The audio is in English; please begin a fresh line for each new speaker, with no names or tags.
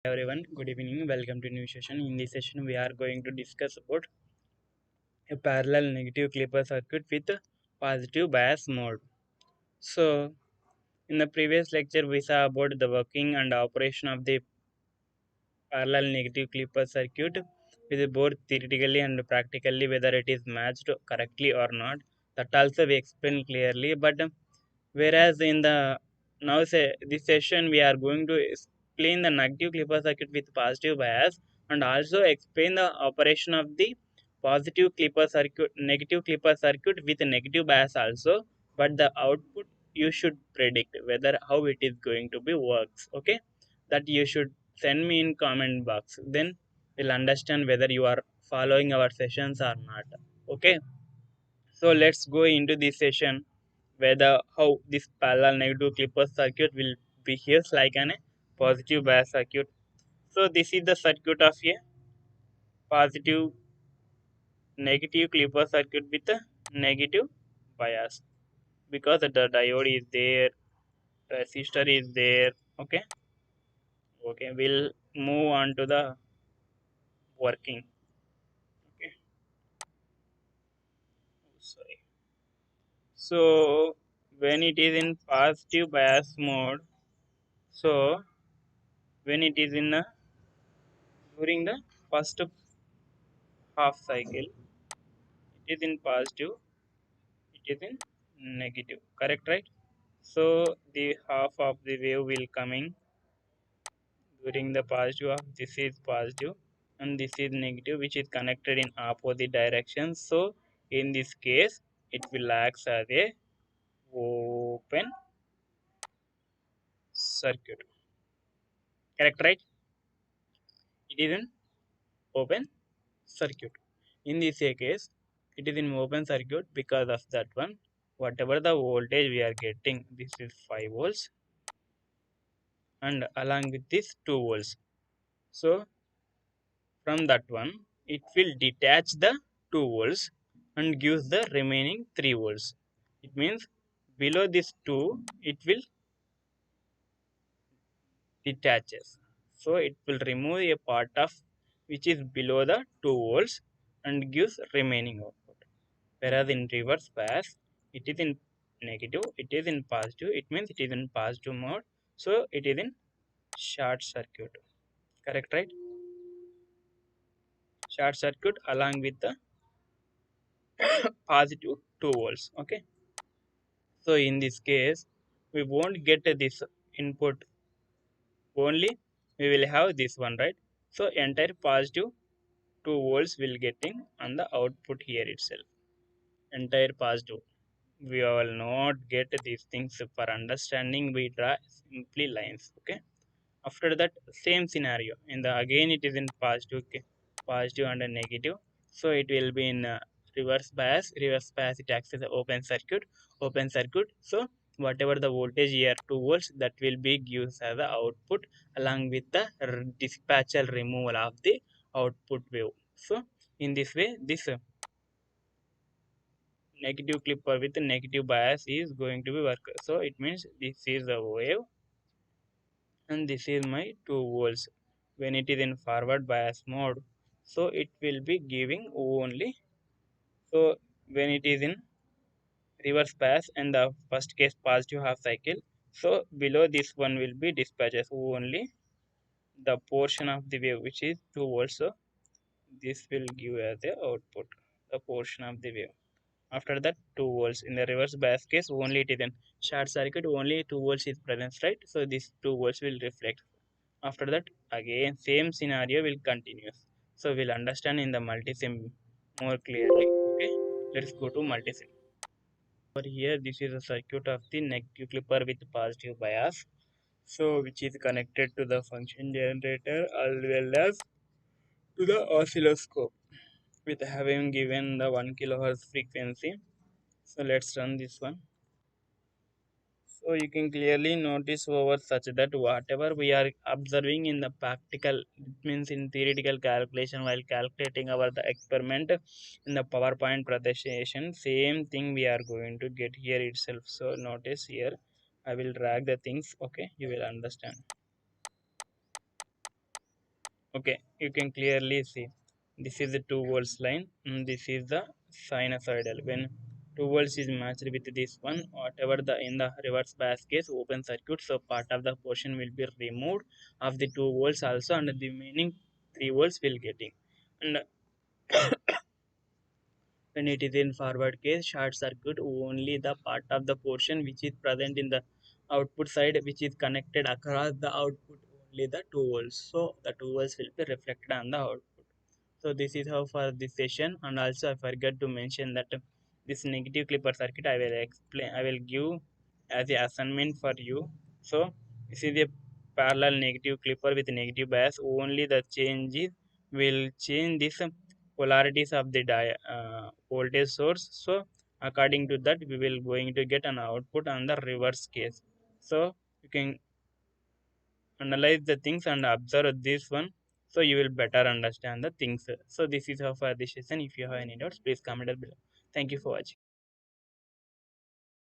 Everyone, good evening. Welcome to new session. In this session, we are going to discuss about a parallel negative clipper circuit with positive bias mode. So, in the previous lecture, we saw about the working and operation of the parallel negative clipper circuit with both theoretically and practically whether it is matched correctly or not. That also we explained clearly. But whereas in the this session we are going to explain the negative clipper circuit with positive bias and also explain the operation of the positive clipper circuit negative clipper circuit with negative bias also, but the output you should predict whether how it is going to be works. Okay, that you should send me in comment box, then we'll understand whether you are following our sessions or not. Okay, so let's go into this session whether how this parallel negative clipper circuit will behaves like an positive bias circuit. So this is the circuit of a positive negative clipper circuit with a negative bias because the diode is there, resistor is there. Okay, okay, we'll move on to the working. Okay, sorry. So when it is in positive bias mode, so when it is in during the first half cycle, it is in positive, it is in negative, correct, right? So the half of the wave will coming during the positive half, this is positive and this is negative, which is connected in opposite directions. So in this case it will act as a open circuit, correct, right? It is an open circuit. In this case it is in open circuit because of that one. Whatever the voltage we are getting, this is 5 volts and along with this 2 volts. So from that one it will detach the 2 volts and gives the remaining 3 volts. It means below this 2 it will detaches. So it will remove a part of which is below the 2 volts and gives remaining output. Whereas in reverse bias it is in negative, it is in positive, it means it is in positive mode. So it is in short circuit, correct, right? Short circuit along with the positive 2 volts. Okay, so in this case we won't get this input, only we will have this one, right? So entire positive 2 volts will getting on the output here itself, entire positive. We will not get these things. For understanding we draw simply lines. Okay, after that same scenario in the again it is in positive, okay, positive and a negative. So it will be in reverse bias. Reverse bias it acts as an open circuit. Open circuit, so whatever the voltage here 2 volts, that will be gives as the output along with the dispatchal removal of the output wave. So in this way this negative clipper with negative bias is going to be work. So it means this is the wave and this is my 2 volts. When it is in forward bias mode, so it will be giving only. So when it is in reverse bias and the first case positive half cycle, so below this one will be dispatches only the portion of the wave which is 2 volts. So this will give as the output the portion of the wave. After that 2 volts in the reverse bias case, only it is in short circuit, only 2 volts is present, right? So this 2 volts will reflect. After that again same scenario will continue. So we'll understand in the multisim more clearly. Okay, let's go to multisim. For here this is a circuit of the negative clipper with positive bias, so which is connected to the function generator as well as to the oscilloscope with having given the 1 kilohertz frequency. So let's run this one. So you can clearly notice over such that whatever we are observing in the practical, it means in theoretical calculation while calculating our the experiment in the PowerPoint presentation, same thing we are going to get here itself. So notice here, I will drag the things. Okay, you will understand. Okay, you can clearly see this is the 2 volts line and this is the sinusoidal. When 2 volts is matched with this one, whatever the in the reverse bias case open circuit, so part of the portion will be removed of the 2 volts also, and the remaining 3 volts will getting. And when it is in forward case short circuit, only the part of the portion which is present in the output side which is connected across the output, only the 2 volts, so the 2 volts will be reflected on the output. So this is how for this session, and also I forgot to mention that this negative clipper circuit I will explain, I will give as a assignment for you. So this is a parallel negative clipper with negative bias, only the change is will change this polarities of the voltage source. So according to that we will going to get an output on the reverse case. So you can analyze the things and observe this one, so you will better understand the things. So this is how for this session. If you have any doubts, please comment below. Thank you for watching.